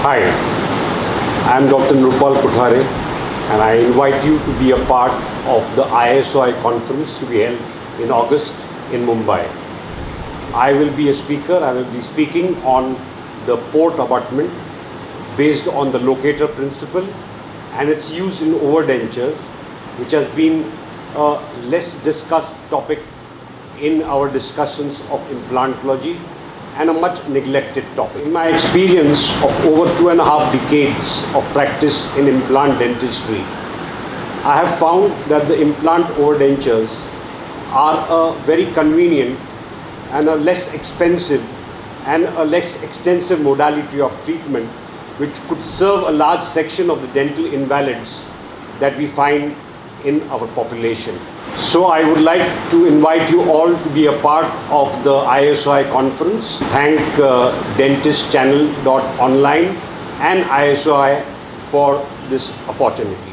Hi, I am Dr. Nrupal Kothare and I invite you to be a part of the ISOI conference to be held in August in Mumbai. I will be a speaker. I will be speaking on the port abutment based on the Locator principle and its use in overdentures, which has been a less discussed topic in our discussions of implantology and a much neglected topic. In my experience of over 2.5 decades of practice in implant dentistry, I have found that the implant overdentures are a very convenient and a less expensive and a less extensive modality of treatment which could serve a large section of the dental invalids that we find in our population. So I would like to invite you all to be a part of the ISOI conference. Thank DentistChannel.Online and ISOI for this opportunity.